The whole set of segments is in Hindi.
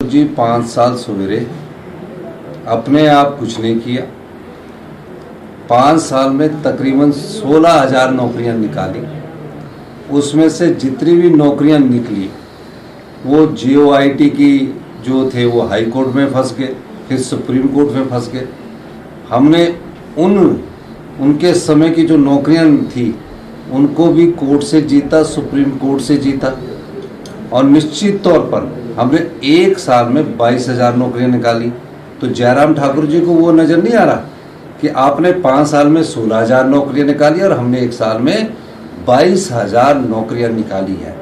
जी 5 साल सवेरे अपने आप कुछ नहीं किया। 5 साल में तकरीबन 16,000 नौकरियां निकाली। उसमें से जितनी भी नौकरियां निकली वो जीओआईटी की जो थे वो हाई कोर्ट में फंस गए, फिर सुप्रीम कोर्ट में फंस गए। हमने उनके समय की जो नौकरियां थी उनको भी कोर्ट से जीता, सुप्रीम कोर्ट से जीता। और निश्चित तौर पर हमने 1 साल में 22,000 नौकरियां निकाली। तो जयराम ठाकुर जी को वो नज़र नहीं आ रहा कि आपने 5 साल में 16,000 नौकरियां निकाली और हमने 1 साल में 22,000 नौकरियां निकाली है।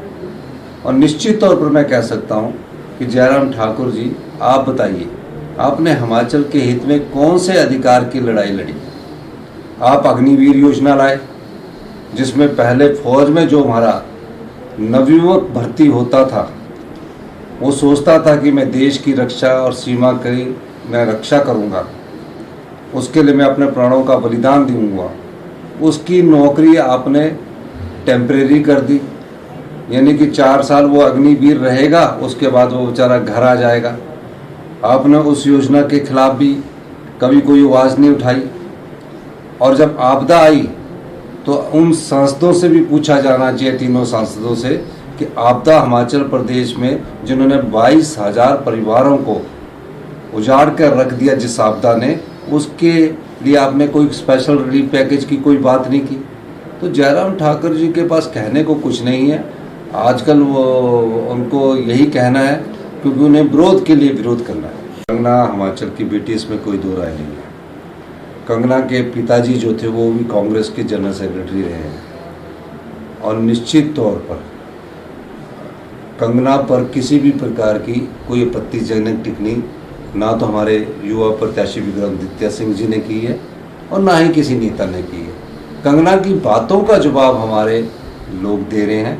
और निश्चित तौर पर मैं कह सकता हूं कि जयराम ठाकुर जी, आप बताइए, आपने हिमाचल के हित में कौन से अधिकार की लड़ाई लड़ी? आप अग्निवीर योजना लाए, जिसमें पहले फौज में जो हमारा नवयुवक भर्ती होता था वो सोचता था कि मैं देश की रक्षा और सीमा की मैं रक्षा करूंगा, उसके लिए मैं अपने प्राणों का बलिदान दूंगा। उसकी नौकरी आपने टेम्परेरी कर दी, यानी कि 4 साल वो अग्निवीर रहेगा, उसके बाद वो बेचारा घर आ जाएगा। आपने उस योजना के खिलाफ भी कभी कोई आवाज़ नहीं उठाई। और जब आपदा आई तो उन सांसदों से भी पूछा जाना चाहिए, तीनों सांसदों से, कि आपदा हिमाचल प्रदेश में जिन्होंने 22,000 परिवारों को उजाड़ कर रख दिया जिस आपदा ने, उसके लिए आपने कोई स्पेशल रिलीफ पैकेज की कोई बात नहीं की। तो जयराम ठाकुर जी के पास कहने को कुछ नहीं है। आजकल वो उनको यही कहना है क्योंकि उन्हें विरोध के लिए विरोध करना है। कंगना हिमाचल की बेटी, इसमें कोई दो राय नहीं है। कंगना के पिताजी जो थे वो भी कांग्रेस के जनरल सेक्रेटरी रहे हैं। और निश्चित तौर पर कंगना पर किसी भी प्रकार की कोई आपत्तिजनक टिप्पणी ना तो हमारे युवा प्रत्याशी विक्रमादित्य सिंह जी ने की है और ना ही किसी नेता ने की है। कंगना की बातों का जवाब हमारे लोग दे रहे हैं,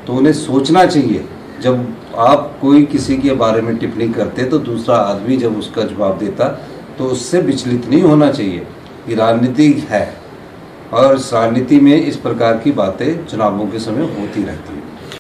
तो उन्हें सोचना चाहिए। जब आप कोई किसी के बारे में टिप्पणी करते तो दूसरा आदमी जब उसका जवाब देता तो उससे विचलित नहीं होना चाहिए। ये राजनीति है और इस राजनीति में इस प्रकार की बातें चुनावों के समय होती रहती हैं।